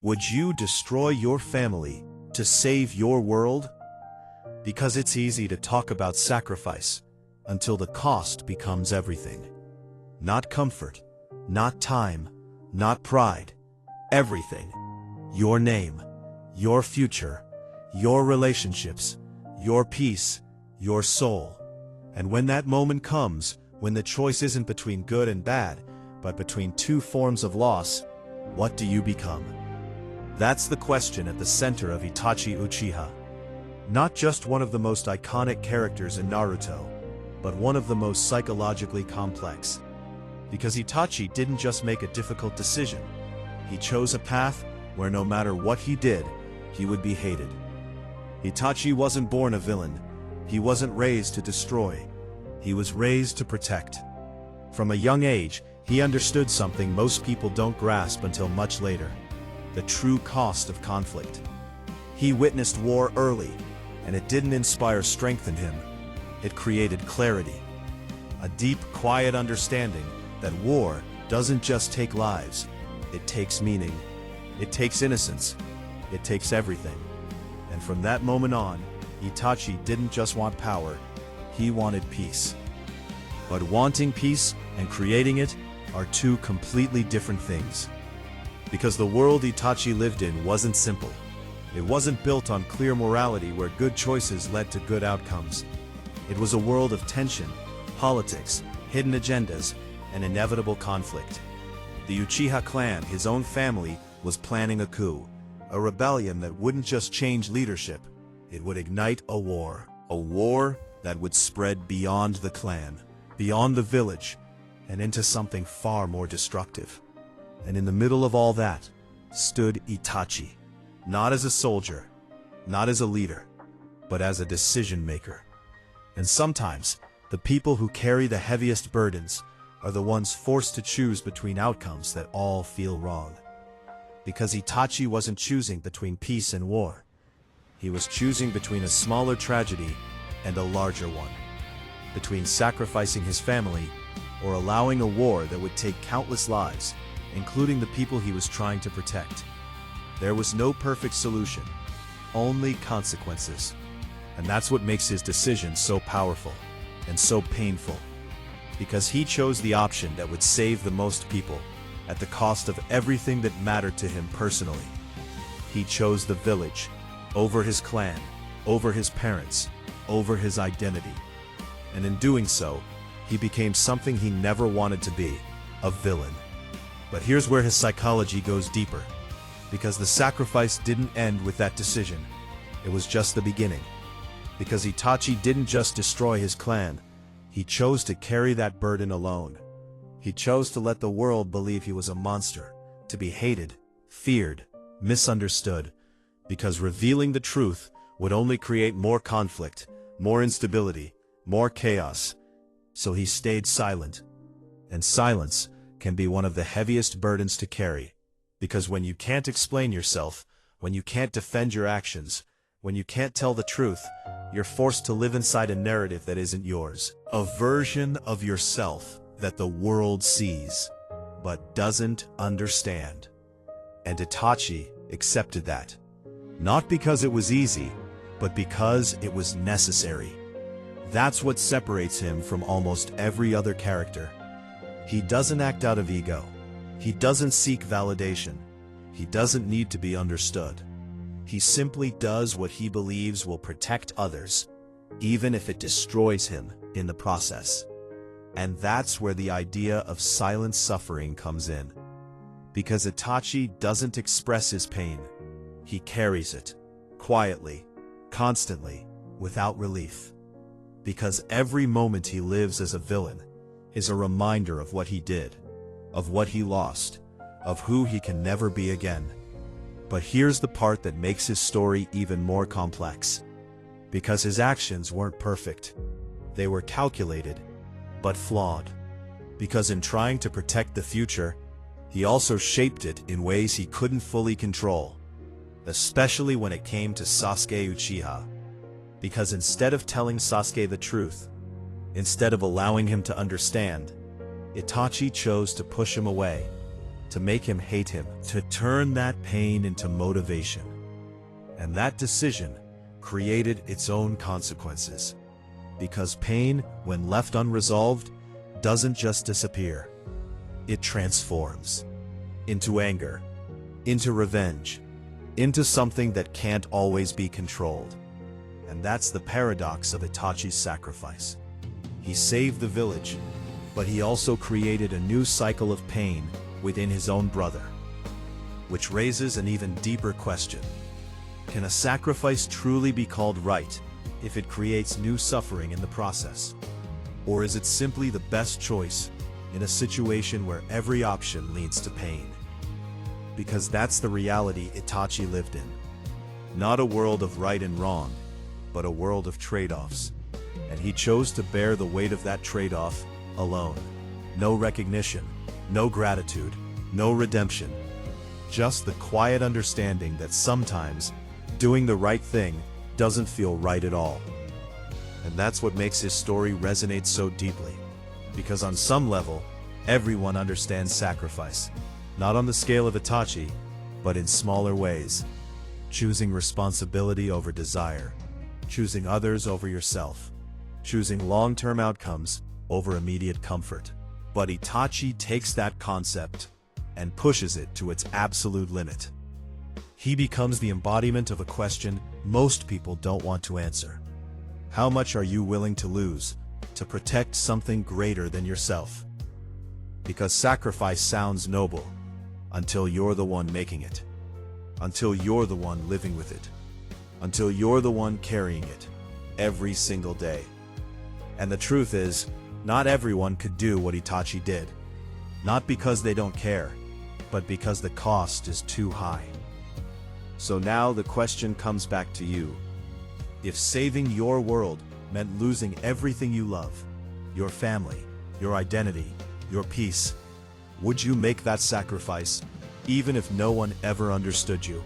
Would you destroy your family to save your world? Because it's easy to talk about sacrifice until the cost becomes everything. Not comfort, not time, not pride. Everything. Your name, your future, your relationships, your peace, your soul. And when that moment comes, when the choice isn't between good and bad, but between two forms of loss, what do you become? That's the question at the center of Itachi Uchiha. Not just one of the most iconic characters in Naruto, but one of the most psychologically complex. Because Itachi didn't just make a difficult decision. He chose a path where no matter what he did, he would be hated. Itachi wasn't born a villain. He wasn't raised to destroy. He was raised to protect. From a young age, he understood something most people don't grasp until much later: the true cost of conflict. He witnessed war early, and it didn't inspire strength in him. It created clarity. A deep, quiet understanding that war doesn't just take lives. It takes meaning. It takes innocence. It takes everything. And from that moment on, Itachi didn't just want power, he wanted peace. But wanting peace and creating it are two completely different things. Because the world Itachi lived in wasn't simple. It wasn't built on clear morality where good choices led to good outcomes. It was a world of tension, politics, hidden agendas, and inevitable conflict. The Uchiha clan, his own family, was planning a coup, a rebellion that wouldn't just change leadership, it would ignite a war that would spread beyond the clan, beyond the village, and into something far more destructive. And in the middle of all that stood Itachi, not as a soldier, not as a leader, but as a decision maker. And sometimes, the people who carry the heaviest burdens are the ones forced to choose between outcomes that all feel wrong. Because Itachi wasn't choosing between peace and war. He was choosing between a smaller tragedy and a larger one. Between sacrificing his family or allowing a war that would take countless lives, including the people he was trying to protect. There was no perfect solution, only consequences. And that's what makes his decision so powerful and so painful. Because he chose the option that would save the most people at the cost of everything that mattered to him personally. He chose the village over his clan, over his parents, over his identity. And in doing so, he became something he never wanted to be, a villain. But here's where his psychology goes deeper. Because the sacrifice didn't end with that decision. It was just the beginning. Because Itachi didn't just destroy his clan. He chose to carry that burden alone. He chose to let the world believe he was a monster, to be hated, feared, misunderstood. Because revealing the truth would only create more conflict, more instability, more chaos. So he stayed silent. And silence can be one of the heaviest burdens to carry. Because when you can't explain yourself, when you can't defend your actions, when you can't tell the truth, you're forced to live inside a narrative that isn't yours. A version of yourself that the world sees, but doesn't understand. And Itachi accepted that. Not because it was easy, but because it was necessary. That's what separates him from almost every other character. He doesn't act out of ego. He doesn't seek validation. He doesn't need to be understood. He simply does what he believes will protect others, even if it destroys him in the process. And that's where the idea of silent suffering comes in. Because Itachi doesn't express his pain. He carries it, quietly, constantly, without relief. Because every moment he lives as a villain is a reminder of what he did, of what he lost, of who he can never be again. But here's the part that makes his story even more complex. Because his actions weren't perfect. They were calculated, but flawed. Because in trying to protect the future, he also shaped it in ways he couldn't fully control. Especially when it came to Sasuke Uchiha. Because instead of telling Sasuke the truth, instead of allowing him to understand, Itachi chose to push him away. to make him hate him, to turn that pain into motivation. And that decision created its own consequences. Because pain, when left unresolved, doesn't just disappear. It transforms into anger, into revenge, into something that can't always be controlled. And that's the paradox of Itachi's sacrifice. He saved the village, but he also created a new cycle of pain within his own brother. Which raises an even deeper question. Can a sacrifice truly be called right if it creates new suffering in the process? Or is it simply the best choice in a situation where every option leads to pain? Because that's the reality Itachi lived in. Not a world of right and wrong, but a world of trade-offs. And he chose to bear the weight of that trade-off alone. No recognition, no gratitude, no redemption. Just the quiet understanding that sometimes doing the right thing doesn't feel right at all. And that's what makes his story resonate so deeply. Because on some level, everyone understands sacrifice. Not on the scale of Itachi, but in smaller ways. Choosing responsibility over desire. Choosing others over yourself. Choosing long-term outcomes over immediate comfort. But Itachi takes that concept and pushes it to its absolute limit. He becomes the embodiment of a question most people don't want to answer. How much are you willing to lose to protect something greater than yourself? Because sacrifice sounds noble until you're the one making it. Until you're the one living with it. Until you're the one carrying it every single day. And the truth is, not everyone could do what Itachi did. Not because they don't care, but because the cost is too high. So now the question comes back to you. If saving your world meant losing everything you love, your family, your identity, your peace, would you make that sacrifice, even if no one ever understood you?